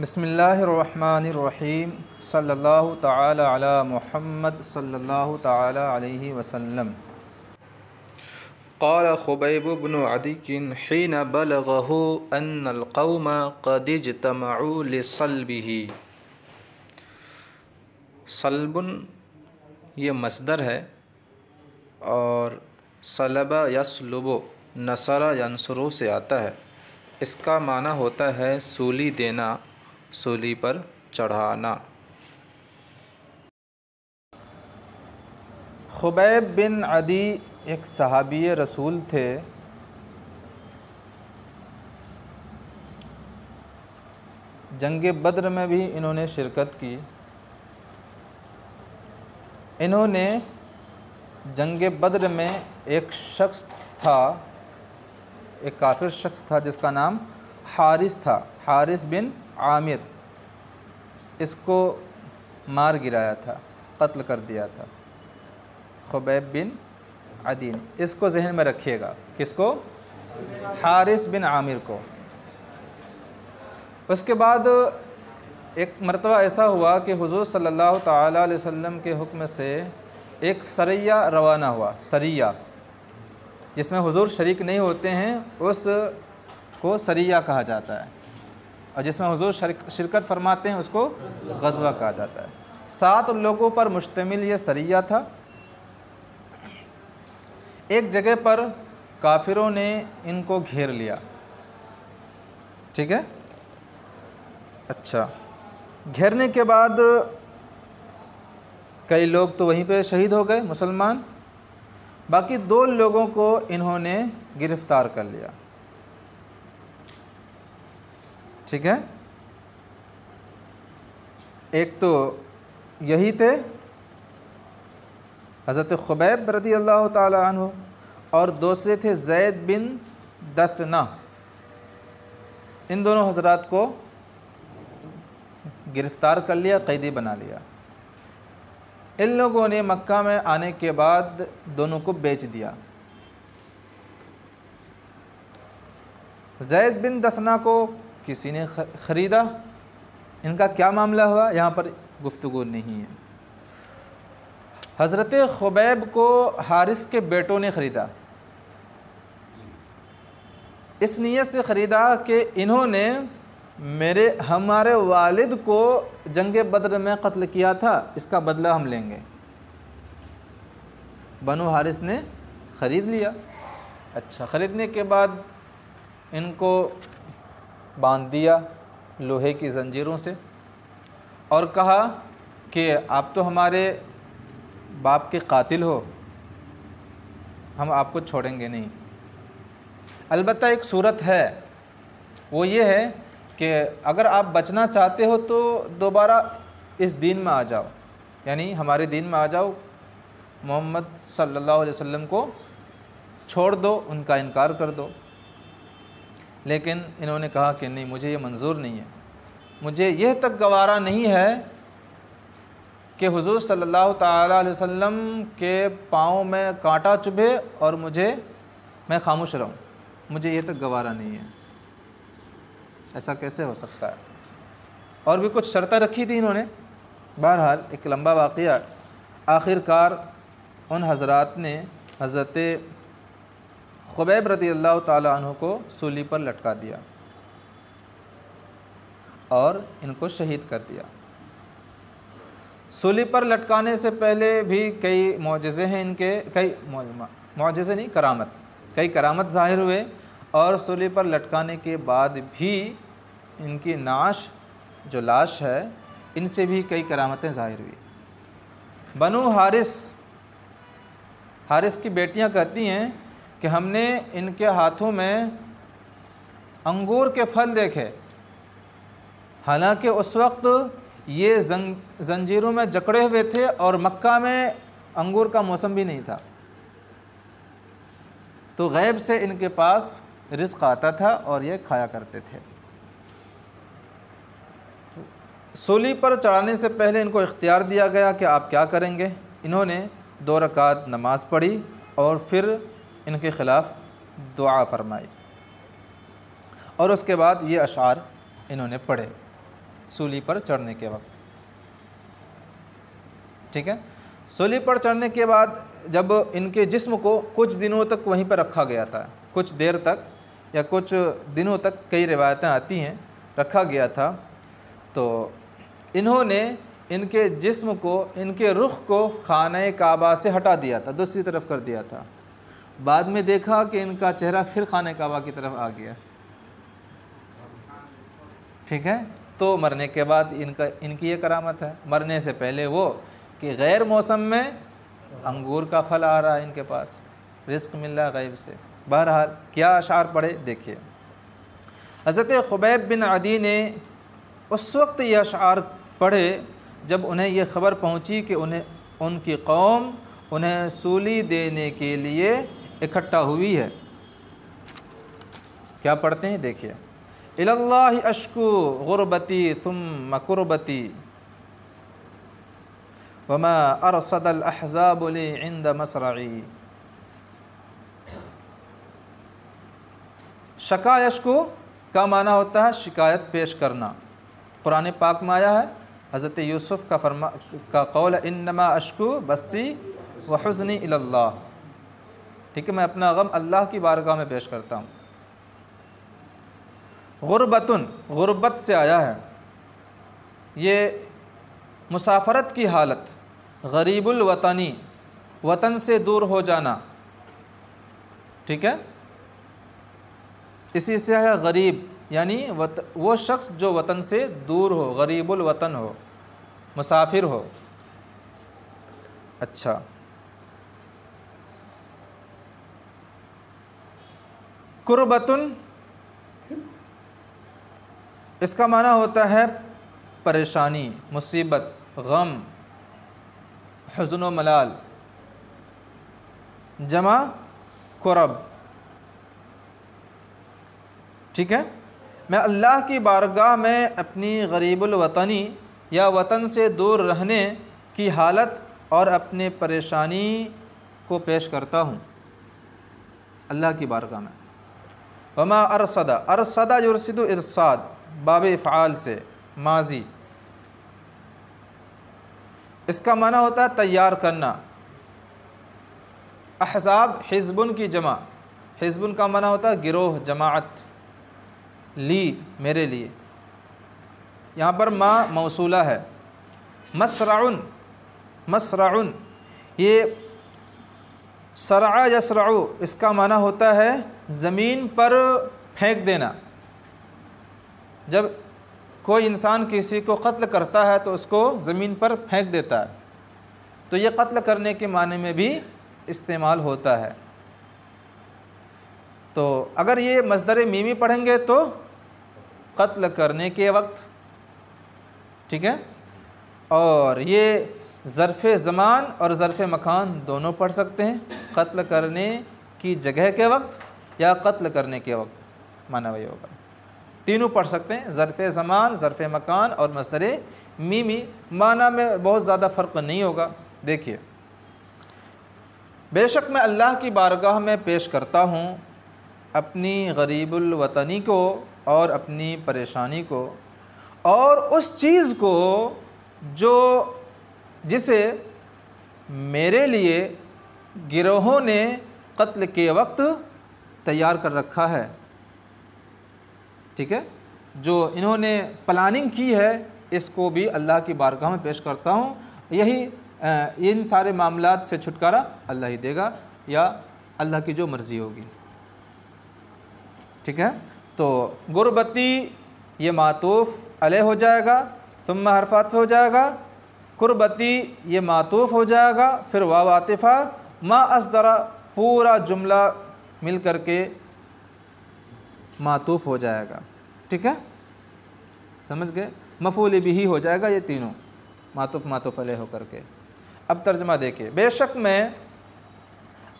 बिस्मिल्लाहिर्रहमानिर्रहीम सल्लल्लाहु तआला अला मुहम्मद सल्लल्लाहु तआला अलैहि वसल्लम। क़ाल ख़ुबैब इब्न अदी हीन बलगहु अन्नल क़ौम क़द इज्तमऊ लिसल्बिही। सल्बुन ये मस्दर है और सलबा यसलुबु नसरा यंसुरु से आता है। इसका माना होता है सूली देना, सूली पर चढ़ाना। खुबैब बिन अदी एक सहाबी रसूल थे। जंग बद्र में भी इन्होंने शिरकत की। इन्होंने जंग बद्र में एक शख्स था, एक काफिर शख्स था जिसका नाम हारिस था, हारिस बिन आमिर। इसको मार गिराया था, कत्ल कर दिया था खुबैब बिन अदी ने। इसको जहन में रखिएगा, किसको? हारिस बिन आमिर को। उसके बाद एक मरतबा ऐसा हुआ कि हुज़ूर सल्लल्लाहु तआला अलैहि वसल्लम के हुक्म से एक सरिया रवाना हुआ। सरिया जिसमें हुज़ूर शरीक नहीं होते हैं उसको सरिया कहा जाता है, और जिसमें हुज़ूर शिरकत फरमाते हैं उसको ग़ज़वा कहा जाता है। 7 लोगों पर मुश्तमिल ये सरिया था। एक जगह पर काफिरों ने इनको घेर लिया, ठीक है। अच्छा, घेरने के बाद कई लोग तो वहीं पे शहीद हो गए मुसलमान। बाकी 2 लोगों को इन्होंने गिरफ़्तार कर लिया, ठीक है। एक तो यही थे हज़रत खुबैब रज़ी अल्लाह ताला अन्हु, और दूसरे थे ज़ैद बिन दथना। इन दोनों हज़रात को गिरफ़्तार कर लिया, कैदी बना लिया। इन लोगों ने मक्का में आने के बाद दोनों को बेच दिया। ज़ैद बिन दथना को किसी ने ख़रीदा। इनका क्या मामला हुआ यहाँ पर गुफ्तगू नहीं है। हज़रत खुबैब को हारिस के बेटों ने ख़रीदा। इस नीयत से ख़रीदा कि इन्होंने हमारे वालिद को जंग बद्र में कत्ल किया था, इसका बदला हम लेंगे। बनु हारिस ने ख़रीद लिया। अच्छा, ख़रीदने के बाद इनको बांध दिया लोहे की ज़ंजीरों से और कहा कि आप तो हमारे बाप के कातिल हो, हम आपको छोड़ेंगे नहीं। अलबत्ता एक सूरत है, वो ये है कि अगर आप बचना चाहते हो तो दोबारा इस दीन में आ जाओ, यानी हमारे दीन में आ जाओ, मोहम्मद सल्लल्लाहु अलैहि वसल्लम को छोड़ दो, उनका इनकार कर दो। लेकिन इन्होंने कहा कि नहीं, मुझे ये मंजूर नहीं है। मुझे यह तक गवारा नहीं है कि हुज़ूर सल्लल्लाहु ताला अलैहि वसल्लम के पाँव में कांटा चुभे और मैं खामोश रहूं। मुझे ये तक गवारा नहीं है। ऐसा कैसे हो सकता है? और भी कुछ शर्तें रखी थी इन्होंने। बहरहाल एक लंबा वाक़या। आखिरकार उन हज़रात ने हज़रत खुबैब रज़ी अल्लाह ताला अन्हु को सूली पर लटका दिया और इनको शहीद कर दिया। सूली पर लटकाने से पहले भी कई मौजज़े हैं इनके, कई मौजज़े नहीं, करामत, कई करामत ज़ाहिर हुए। और सूली पर लटकाने के बाद भी इनकी नाश, जो लाश है, इनसे भी कई करामतें ज़ाहिर हुई। बनु हारिस की बेटियां कहती हैं कि हमने इनके हाथों में अंगूर के फल देखे, हालांकि उस वक्त ये जंजीरों में जकड़े हुए थे और मक्का में अंगूर का मौसम भी नहीं था। तो गैब से इनके पास रिज़्क़ आता था और ये खाया करते थे। सूली पर चढ़ाने से पहले इनको इख्तियार दिया गया कि आप क्या करेंगे। इन्होंने 2 रकात नमाज़ पढ़ी और फिर इनके ख़िलाफ़ दुआ फरमाई और उसके बाद ये अशार इन्होंने पढ़े। सूली पर चढ़ने के वक्त। ठीक है, सूली पर चढ़ने के बाद जब इनके जिस्म को कुछ दिनों तक वहीं पर रखा गया था, कुछ देर तक या कुछ दिनों तक, कई रिवायतें आती हैं, रखा गया था, तो इन्होंने इनके जिस्म को, इनके रुख को खाने काबा से हटा दिया था, दूसरी तरफ कर दिया था। बाद में देखा कि इनका चेहरा फिर खाने काबा की तरफ आ गया। ठीक है, तो मरने के बाद इनकी ये करामत है। मरने से पहले वो कि गैर मौसम में अंगूर का फल आ रहा है इनके पास, रिस्क मिल रहा है गैब से। बहरहाल क्या अशार पढ़े देखिए। हज़रत खुबैब बिन अदी ने उस वक्त ये अशार पढ़े जब उन्हें ये ख़बर पहुंची कि उनकी कौम उन्हें सूली देने के लिए इकट्ठा हुई है। क्या पढ़ते हैं देखिए। इलल्लाहि अश्कु गुरबती सुम्मा कुर्बती वमा अरसदल अहज़ाबु ली इंद मसरई। शका यश्कु का माना होता है शिकायत पेश करना। कुरान पाक में आया है, हज़रत यूसुफ़ का कौल इन्नमा अश्कु बस्सी व हुज़्नी इलल्लाह। ठीक है, मैं अपना गम अल्लाह की बारगाह में पेश करता हूँ। गुरबतुन, गुरबत से आया है, ये मुसाफरत की हालत, गरीबुल वतनी, वतन से दूर हो जाना। ठीक है, इसी से है गरीब, यानी वो शख्स जो वतन से दूर हो, गरीबुल वतन हो, मुसाफिर हो। अच्छा, कुर्बतुन इसका माना होता है परेशानी, मुसीबत, गम, हुज़्न व मलाल, जमा कुरब। ठीक है, मैं अल्लाह की बारगाह में अपनी गरीबुल वतनी या वतन से दूर रहने की हालत और अपने परेशानी को पेश करता हूँ अल्लाह की बारगाह में। वमा अरसदा, अरसदा युरसिदु इरसाद, बाब फ़आल से माजी, इसका माना होता है तैयार करना। अहज़ाब हिज़्बुन की जमा, हिज़्बुन का माना होता है गिरोह, जमाअत। ली मेरे लिए, यहाँ पर मा मौसूला है। मसराउन, मसराउन ये सरा यसराउ, इसका माना होता है ज़मीन पर फेंक देना। जब कोई इंसान किसी को कत्ल करता है तो उसको ज़मीन पर फेंक देता है, तो ये कत्ल करने के माने में भी इस्तेमाल होता है। तो अगर ये मस्दर मीमी पढ़ेंगे तो कत्ल करने के वक्त। ठीक है, और ये ज़र्फ़ ज़मान और ज़र्फ़ मकान दोनों पढ़ सकते हैं, कत्ल करने की जगह के वक्त या कत्ल करने के वक्त, माना वही होगा। तीनों पढ़ सकते हैं, ज़र्फ़ ज़मान, ज़र्फ़ मकान और मस्दर मीमी। माना में बहुत ज़्यादा फ़र्क नहीं होगा। देखिए, बेशक मैं अल्लाह की बारगाह में पेश करता हूँ अपनी गरीबुल वतनी को और अपनी परेशानी को और उस चीज़ को जिसे मेरे लिए गिरोहों ने कत्ल के वक्त तैयार कर रखा है। ठीक है, जो इन्होंने प्लानिंग की है, इसको भी अल्लाह की बारगाह में पेश करता हूँ। यही इन सारे मामलात से छुटकारा अल्लाह ही देगा या अल्लाह की जो मर्ज़ी होगी। ठीक है, तो गुरबती ये मातूफ़ अलैह हो जाएगा, तुम्मा हरफ़ात हो जाएगा। कुर्बती ये मातूफ़ हो जाएगा, फिर वाव आतिफ़ा, मा असदरा पूरा जुमला मिल कर के मातूफ़ हो जाएगा। ठीक है, समझ गए, मफ़ूल बिही हो जाएगा ये तीनों, मातूफ़ मातूफ़ अलैह हो कर के। अब तर्जमा देखिए। बेशक मैं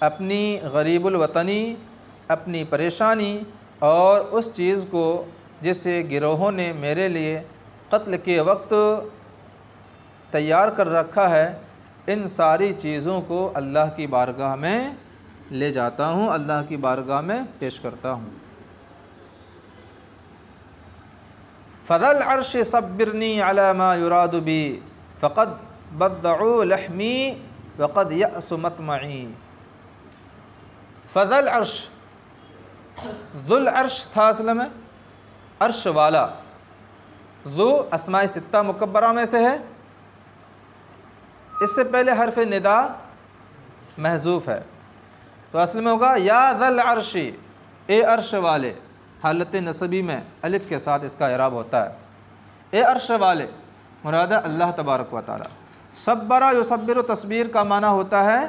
अपनी गरीबुल वतनी, अपनी परेशानी और उस चीज़ को जिसे गिरोहों ने मेरे लिए कत्ल के वक्त तैयार कर रखा है, इन सारी चीज़ों को अल्लाह की बारगाह में ले जाता हूँ, अल्लाह की बारगाह में पेश करता हूँ। फ़ज़ल अर्श सब्बिरनी अला मा युरादु बी फ़क़द बद्दउ लहमी वक़द यअसु मतमई। फ़ज़ल अर्श, ज़ुल अर्श था असल में, अर्श वाला। ज़ु अस्माए सित्ता मुकब्बरा में से है, इससे पहले हर्फ निदा महजूफ़ है, तो असल में होगा या ज़ल अर्शी, ए अर्श वाले। हालत नसबी में अलिफ़ के साथ इसका इराब होता है। ए अर्श वाले मुराद अल्लाह तबारक व तआला। सब्बरा युसब्बिरु तस्बीर का माना होता है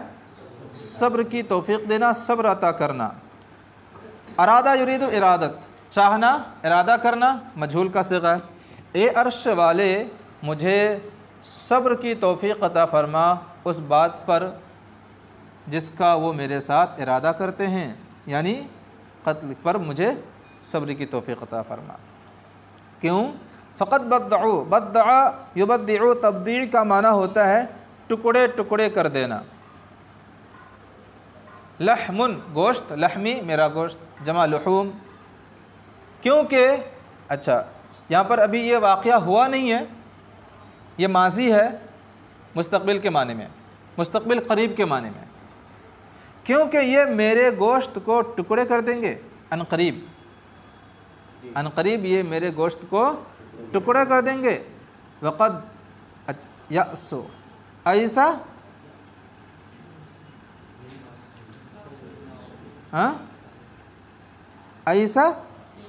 सब्र की तौफ़ीक़ देना, सब्र अता करना। अरादा युरीदु इरादत, चाहना, इरादा करना, मजहूल का सिगा है। ए अर्श वाले मुझे सब्र की तौफ़ीक़ अता फरमा उस बात पर जिसका वो मेरे साथ इरादा करते हैं, यानी क़त्ल पर मुझे सब्र की तौफ़ीक़ अता फरमा। क्यों? फ़क़त बद्दउ, बद्दआ युबद्दिउ तब्दीअ का माना होता है टुकड़े टुकड़े कर देना। लहमुन गोश्त, लहमी मेरा गोश्त, जमा लहूम। क्योंकि अच्छा यहाँ पर अभी ये वाक़या हुआ नहीं है, ये माजी है मुस्तक़बिल के माने में, मुस्तक़बिल करीब के माने में। क्योंकि ये मेरे गोश्त को टुकड़े कर देंगे अनकरीब, अनकरीब ये मेरे गोश्त को टुकड़े कर देंगे। वक़द यअसु, ऐसा हाँ, ऐसा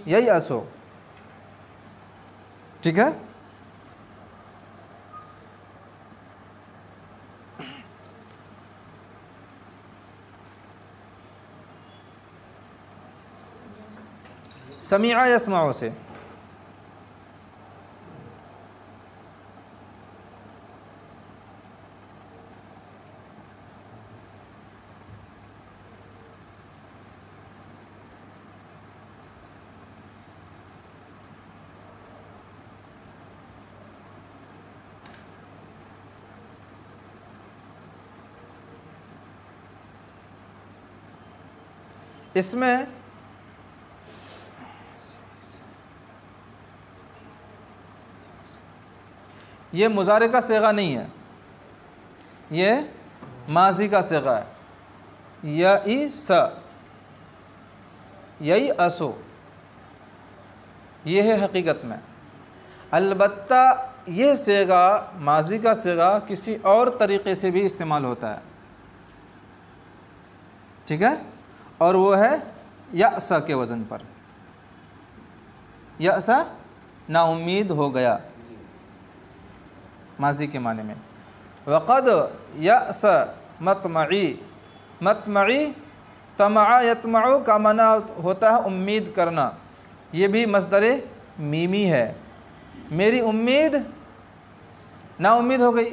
यही असो, ठीक है। समीआ यसमाओ से इसमें ये मुज़ारे का सेगा नहीं है, ये माजी का सेगा है। यही असो ये है हकीकत में। अलबत्ता ये सेगा, माजी का सेगा किसी और तरीक़े से भी इस्तेमाल होता है, ठीक है, और वो है यअसा के वज़न पर। यअसा नाउम्मीद हो गया माजी के माने में। वक़द यअस मतमई, मतमई तमआ यतमउ का माना होता है उम्मीद करना, ये भी मस्दरे मीमी है। मेरी उम्मीद नाउम्मीद हो गई,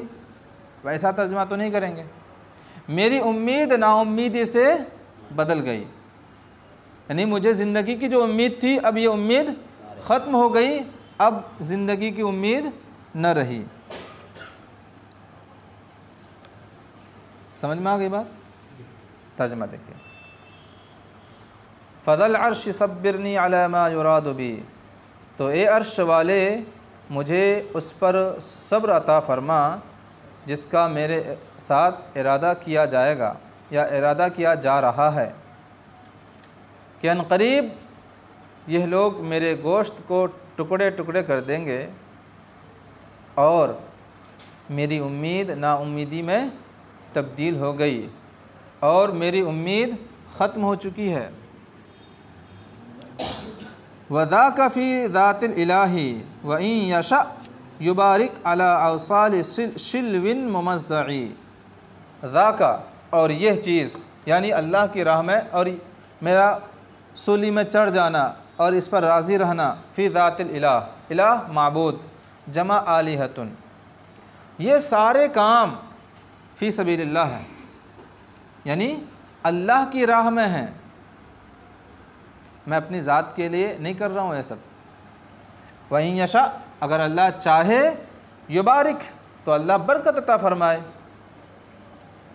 वैसा तर्जुमा तो नहीं करेंगे। मेरी उम्मीद नाउम्मीदी से बदल गई, यानी मुझे ज़िंदगी की जो उम्मीद थी अब ये उम्मीद ख़त्म हो गई, अब ज़िंदगी की उम्मीद न रही। समझ में आ गई बात? तर्जुमा देखिए, फ़ज़ल अर्श सब्बिरनी अला मा युरादु बी, तो ए अर्श वाले मुझे उस पर सब्र अता फरमा जिसका मेरे साथ इरादा किया जाएगा या इरादा किया जा रहा है कि अनक़रीब यह लोग मेरे गोश्त को टुकड़े टुकड़े कर देंगे और मेरी उम्मीद नाउम्मीदी में तब्दील हो गई और मेरी उम्मीद ख़त्म हो चुकी है। वज़ाका फ़ी ज़ातिल इलाही व इन यशा युबारिक अला अवसाल शिल्विन मुमज़्ज़ई। ज़ाका और यह चीज़ यानी अल्लाह की राह में और मेरा सूली में चढ़ जाना और इस पर राज़ी रहना। फ़ी ज़ातिल इलाह, इलाह माबूद, जमा आलिहतुन, ये सारे काम फ़ी सबीलिल्लाह है, यानी अल्लाह की राह में हैं। मैं अपनी ज़ात के लिए नहीं कर रहा हूँ ये सब। वहीं यशा, अगर अल्लाह चाहे, युबारिक, तो अल्लाह बरकत अता फरमाए।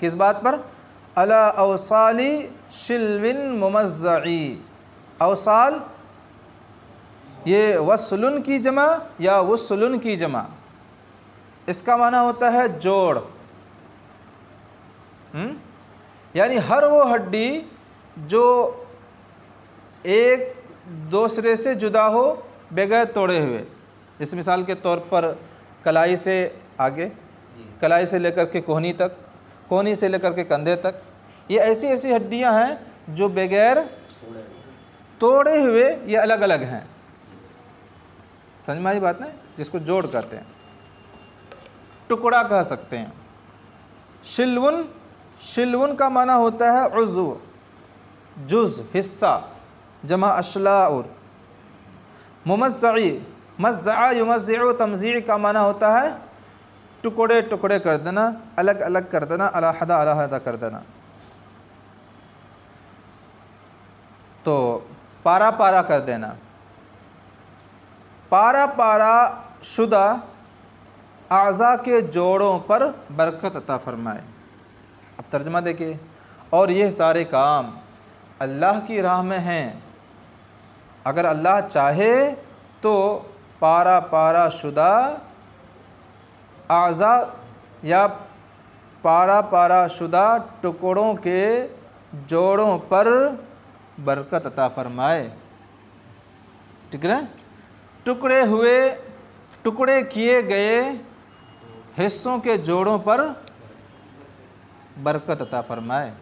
किस बात पर? अला अवसाली शिल्विन मुमज़्ज़ई। अवसाल ये वस्लुन की जमा या वस्लुन की जमा, इसका माना होता है जोड़। यानी हर वो हड्डी जो एक दूसरे से जुदा हो बगैर तोड़े हुए। इस मिसाल के तौर पर कलाई से आगे, कलाई से लेकर के कोहनी तक, कोहनी से लेकर के कंधे तक, ये ऐसी ऐसी हड्डियां हैं जो बगैर तोड़े हुए ये अलग अलग हैं। समझ में आई बात नहीं, जिसको जोड़ कहते हैं, टुकड़ा कह सकते हैं। शिलवुन, शिलवुन का माना होता है उज़्व, जुज़ हिस्सा, जमा अशलाउर। मुमज़्ज़ई, मज़्ज़आ युमज़्ज़िउ तमज़ीअ का माना होता है टुकड़े टुकड़े कर देना, अलग अलग कर देना, अलहदा अलहदा कर देना। तो पारा पारा कर देना, पारा पारा शुदा आज़ा के जोड़ों पर बरकत अता फरमाए। अब तर्जमा देखिए, और ये सारे काम अल्लाह की राह में हैं। अगर अल्लाह चाहे तो पारा पारा शुदा आज़ा या पारा पारा शुदा टुकड़ों के जोड़ों पर बरकत अता फरमाए। ठीक है, टुकड़े हुए, टुकड़े किए गए हिस्सों के जोड़ों पर बरकत अता फरमाए।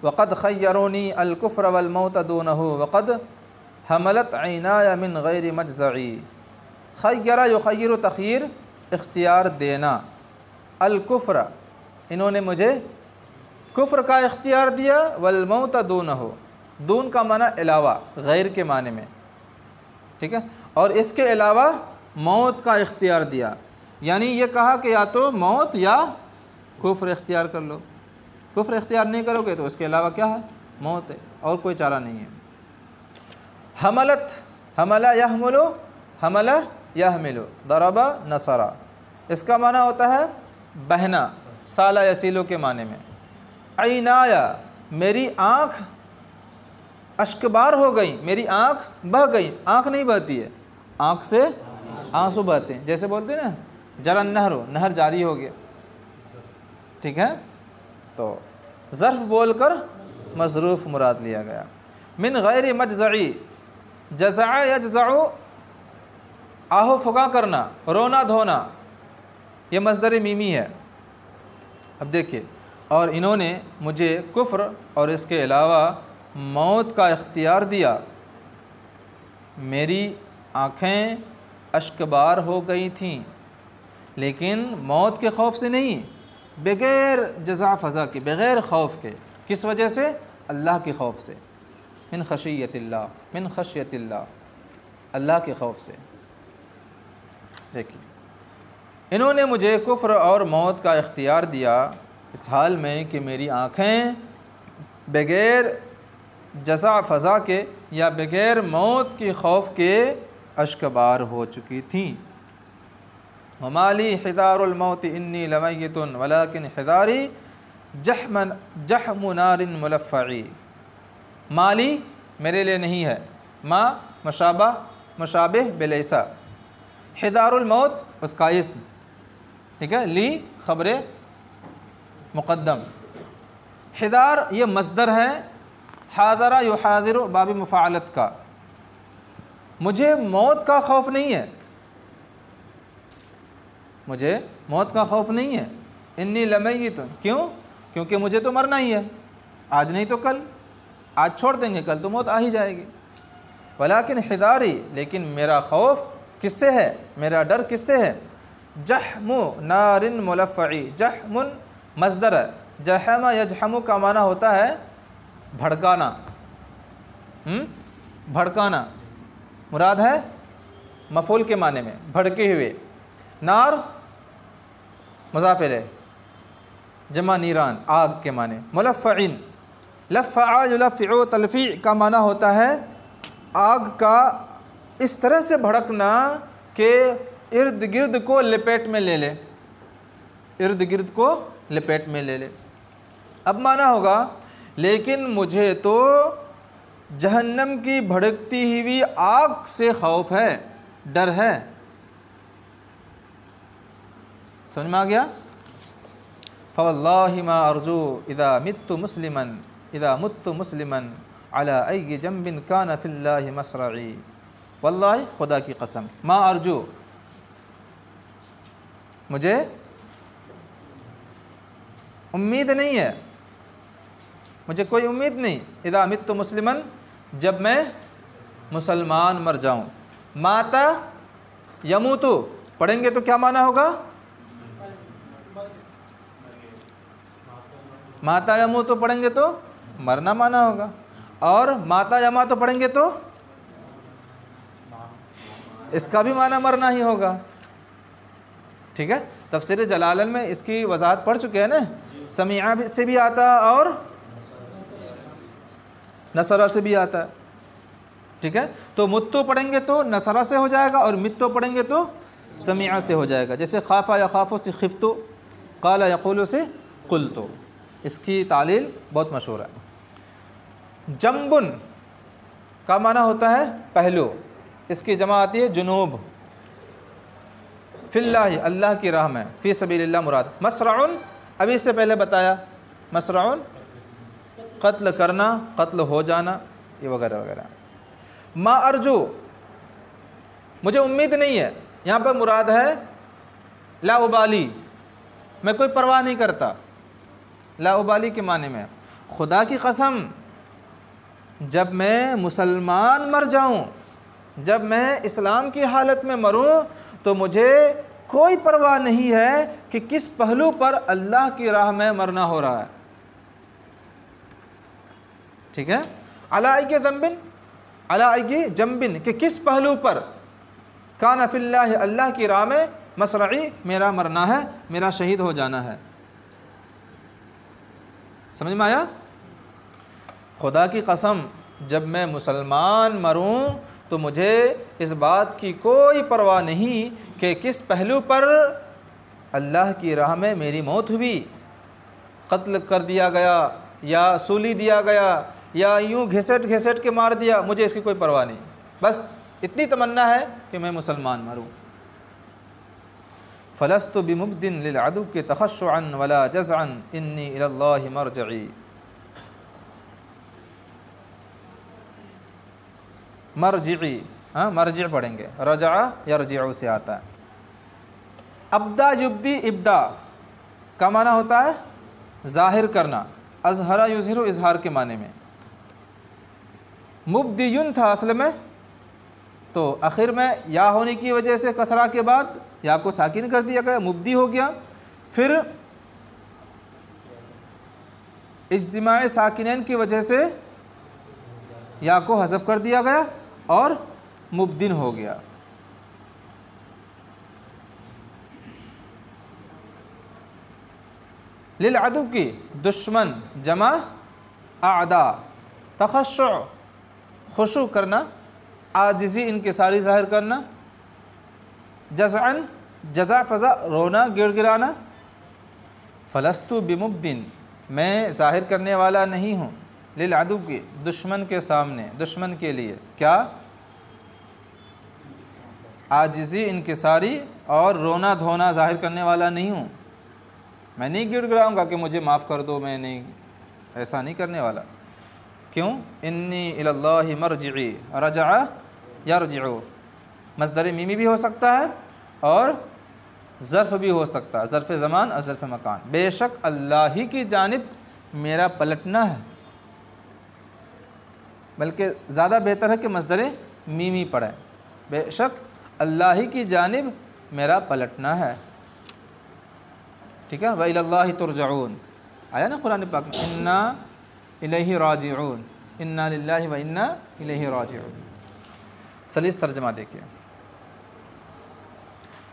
वक़द ख़य्यरूनी अल-कुफ़्र वल-मौत दूनहु वक़द हमलत ऐनाया मिन गैरि मजज़ई। ख़य्यरा युख़य्यिरु तख़यीर, इख्तियार देना। अल-कुफ़्र, इन्होंने मुझे कुफ़्र का इख्तियार दिया। वल-मौत दूनहु, दून का माना अलावा, गैर के माने में। ठीक है, और इसके अलावा मौत का इख्तियार दिया। यानी ये कहा कि या तो मौत या कुफ़्र इख्तियार कर लो। कुफ़्र इख्तियार नहीं करोगे तो इसके अलावा क्या है, मौत है, और कोई चारा नहीं है। हमलत, हमला यहमुलु, हमला यहमिलु, दरबा नसरा, इसका माना होता है बहना, साला यसीलो के माने में। ऐनाया, मेरी आँख अश्कबार हो गई, मेरी आँख बह गई। आँख नहीं बहती है, आँख से आंसू बहते हैं। जैसे बोलते हैं ना, जरा नहर हो, नहर जारी हो गया। ठीक है, तो ज़र्फ़ बोलकर मज़रूफ़ मुराद लिया गया। मिन गैरि मजज़ई, जज़अ यजज़अ, आहो फुगा करना, रोना धोना, ये मज़दर मीमी है। अब देखिए, और इन्होंने मुझे कुफ्र और इसके अलावा मौत का इख्तियार दिया। मेरी आँखें अश्कबार हो गई थीं, लेकिन मौत के खौफ से नहीं, बग़ैर जज़ा फ़ज़ा के, बग़ैर खौफ के। किस वजह से? अल्लाह के खौफ से। मिन खशियतिल्लाह, मिन खशियतिल्लाह, अल्लाह के खौफ से। देखिए, इन्होंने मुझे कुफ्र और मौत का इख्तियार दिया इस हाल में कि मेरी आँखें बग़ैर जज़ा फ़ज़ा के या बग़ैर मौत के खौफ के अश्कबार हो चुकी थीं। वमाली हिदारुल मौत इन्नी लमय्यतुन वलाकिन हिदारी जहमु नारिन मुलफ़्फ़ई। माली मेरे लिए नहीं है, मा मशाबा मुशाबिह बिलैसा, हिदारुल मौत उसका इस्म। ठीक है, ली ख़बरे मुक़द्दम। हिदार ये मस्दर है, हादरा युहादिरु बाबी मुफ़ाअलत का। मुझे मौत का खौफ नहीं है, मुझे मौत का खौफ नहीं है। इन्नी लमय्यतुन, क्यों? क्योंकि मुझे तो मरना ही है, आज नहीं तो कल। आज छोड़ देंगे, कल तो मौत आ ही जाएगी। वलाकिन हिदारी, लेकिन मेरा खौफ किससे है, मेरा डर किससे है? जहमु नारिन मुलफ़्फ़ई, जहमुन मस्दर है, जहमा यजहमु का माना होता है भड़काना। भड़काना मुराद है मफ़ूल के माने में, भड़के हुए। नार मुज़ाफ़िर है, जमा नीरान, आग के माने। मुलफ़्फ़ईन, लफ़्फ़अ युलफ़्फ़िउ तलफ़ी का माना होता है आग का इस तरह से भड़कना कि इर्द गिर्द को लपेट में ले ले, इर्द गिर्द को लपेट में ले ले। अब माना होगा, लेकिन मुझे तो जहन्नम की भड़कती हुई आग से खौफ है, डर है। समझ में आ गया? फ़वल्लाहि मा अर्जू इदा मुत्तु मुस्लिमन अला अय्यि जंबिन कान फिल्लाहि मसरई। वल्लाहि, खुदा की कसम, मा अर्जू, मुझे उम्मीद नहीं है, मुझे कोई उम्मीद नहीं, इदा मित्तु मुस्लिमन, जब मैं मुसलमान मर जाऊं। माता यमूतु पढ़ेंगे तो क्या माना होगा? माता यमूतु पढ़ेंगे तो मरना माना होगा, और माता यमा तो पढ़ेंगे तो इसका भी माना मरना ही होगा। ठीक है, तफसीर जलालन में इसकी वजाहत पढ़ चुके हैं ना। समीआ से भी आता और नसरा से भी आता है। ठीक है, तो मुत्तो पढ़ेंगे तो नसरा से हो जाएगा और मित्तो पढ़ेंगे तो समीआ से हो जाएगा। जैसे खाफा या खाफो से खिफ्तो, काला यक़ूलु से कुल्तो, इसकी तालील बहुत मशहूर है। जंबुन का माना होता है पहलू, इसकी जमा आती है जुनूब। फिल्लाहि, अल्लाह की राह में, फ़ी सबीलिल्लाह मुराद। मसरउन, अभी इससे पहले बताया, मसरउन कत्ल करना, कत्ल हो जाना, ये वगैरह वगैरह। मा अर्जू, मुझे उम्मीद नहीं है, यहाँ पर मुराद है ला उबाली, मैं कोई परवाह नहीं करता। ला उबाली के माने में, खुदा की कसम, जब मैं मुसलमान मर जाऊं, जब मैं इस्लाम की हालत में मरूं, तो मुझे कोई परवाह नहीं है कि किस पहलू पर अल्लाह की राह में मरना हो रहा है। ठीक है, अला के दम्बिन, अला के जम्बिन, कि किस पहलू पर, काना फिल्लाहि, अल्लाह की राह में, मसरई, मेरा मरना है, मेरा शहीद हो जाना है। समझ में आया? खुदा की कसम, जब मैं मुसलमान मरूं तो मुझे इस बात की कोई परवाह नहीं कि किस पहलू पर अल्लाह की राह में मेरी मौत हुई, कत्ल कर दिया गया या सूली दिया गया या यूं घिसट घिसट के मार दिया, मुझे इसकी कोई परवाह नहीं, बस इतनी तमन्ना है कि मैं मुसलमान मरूं। फ़लस्तु बिमुब्दिन लिल अदु के तखश्शुअन वला जज़अन इन्नी इलल्लाहि मरजई। मरजिई, हाँ मरजी पढ़ेंगे, रजा यरजिउ से आता है। अब्दा युब्दी, इब्दा का माना होता है ज़ाहिर करना, अज़हरा युज़हिरु, इज़हार के माने में। मुब्दियुन था असल में, तो आखिर में या होने की वजह से कसरा के बाद या को साकिन कर दिया गया, मुब्दी हो गया। फिर इज्तिमाए साकिनैन की वजह से या को हज़फ कर दिया गया और मुब्दिन हो गया। लिल अदु की दुश्मन जमा आदा, तखश्शु खुशू करना, आजिज़ी इनकिसारी ज़ाहिर करना, जज़अन जज़ा फ़ज़ा रोना गिड़गिड़ाना। फ़लस्तु बिमुब्दिन, मैं ज़ाहिर करने वाला नहीं हूँ, लिल अदु की दुश्मन के सामने, दुश्मन के लिए क्या, आजिज़ी इनकिसारी और रोना धोना ज़ाहिर करने वाला नहीं हूँ। मैं नहीं गिड़गिड़ाऊँगा कि मुझे माफ़ कर दो, मैं नहीं, ऐसा नहीं करने वाला। क्यों? इन्नी इलल्लाहि मरजिई, रजा यरजिउ, मस्दर मीमी भी हो सकता है और ज़र्फ़ भी हो सकता है, ज़र्फ़ ज़मान और ज़र्फ़ मकान। बेशक अल्लाह ही की जानिब मेरा पलटना है, बल्कि ज़्यादा बेहतर है कि मस्दर मीमी पढ़ें, बेशक अल्लाह ही की जानिब मेरा पलटना है। ठीक है, व इलल्लाहि तुरजऊन, आया ना कुरान पाक में, इन्ना इलैहि राजिऊन, इन्ना लिल्लाहि व इन्ना इलैहि राजिऊन। सलीस तर्जमा देखिए,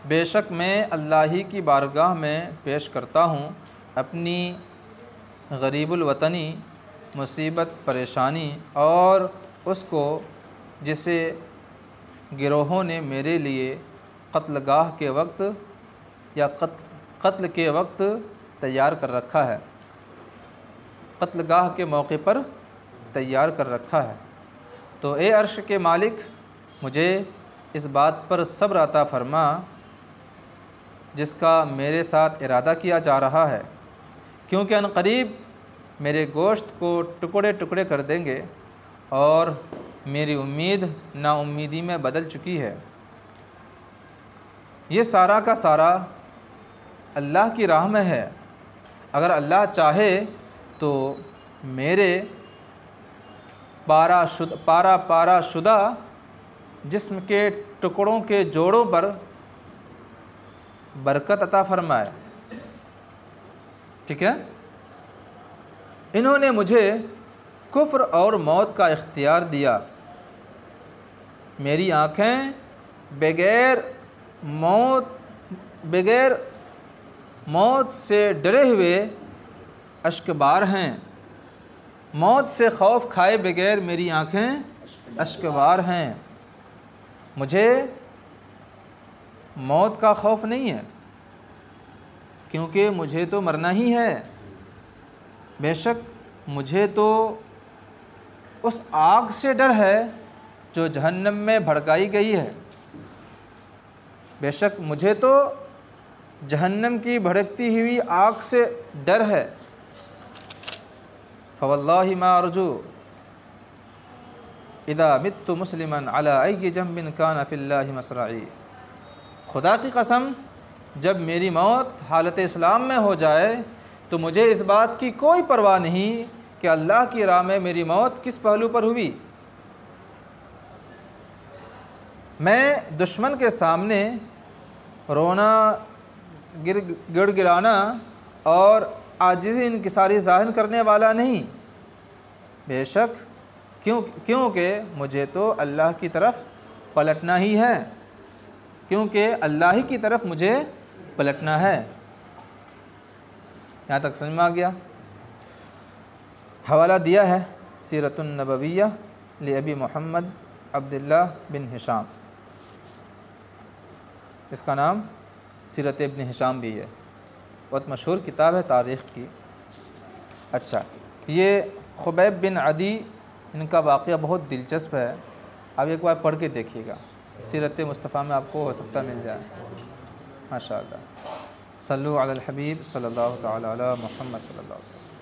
बेशक मैं अल्लाह ही की बारगाह में पेश करता हूँ अपनी गरीबुल वतनी, मुसीबत परेशानी, और उसको जिसे गिरोहों ने मेरे लिए कत्लगाह के वक्त या कत्ल के वक्त तैयार कर रखा है, कत्लगाह के मौके पर तैयार कर रखा है। तो ए अर्श के मालिक, मुझे इस बात पर सब्र अता फरमा जिसका मेरे साथ इरादा किया जा रहा है, क्योंकि अनक़रीब मेरे गोश्त को टुकड़े टुकड़े कर देंगे और मेरी उम्मीद नाउम्मीदी में बदल चुकी है। ये सारा का सारा अल्लाह की राह में है। अगर अल्लाह चाहे तो मेरे पारा शुदा जिस्म के टुकड़ों के जोड़ों पर बरकत अता फरमाए। ठीक है। इन्होंने मुझे कुफ्र और मौत का इख्तियार दिया। मेरी आँखें बग़ैर मौत से डरे हुए अश्कबार हैं। मौत से खौफ खाए बगैर मेरी आँखें अश्कबार हैं। मुझे मौत का खौफ नहीं है, क्योंकि मुझे तो मरना ही है। बेशक मुझे तो उस आग से डर है जो जहन्नम में भड़काई गई है। बेशक मुझे तो जहन्नम की भड़कती हुई आग से डर है। फ़वल्लाहि मा अर्जू इदा मित्तु मुस्लिमन अला अय्यि जंबिन कान फ़िल्लाहि मसरई। खुदा की कसम, जब मेरी मौत हालत इस्लाम में हो जाए तो मुझे इस बात की कोई परवाह नहीं कि अल्लाह की राह में मेरी मौत किस पहलू पर हुई। मैं दुश्मन के सामने रोना, गिड़गिड़ाना और आजिज़ी इनकिसारी ज़ाहिर करने वाला नहीं। बेशक क्योंकि मुझे तो अल्लाह की तरफ पलटना ही है, क्योंकि अल्लाह ही की तरफ मुझे पलटना है। यहाँ तक समझ में आ गया। हवाला दिया है सीरतुन नबविय्या li अबी मोहम्मद अब्दुल्लाह बिन हिशाम। इसका नाम सीरत इब्न हिशाम भी है, बहुत मशहूर किताब है तारीख़ की। अच्छा, ये खुबैब बिन अदी, इनका वाक़या बहुत दिलचस्प है। आप एक बार पढ़ के देखिएगा, सीरत मुस्तफ़ा में आपको हो सकता मिल जाए। माशाअल्लाह। सल्लु अलल हबीब सल्लल्लाहु तआला अला मुहम्मद सल्लल्लाहु अलैहि वसल्लम।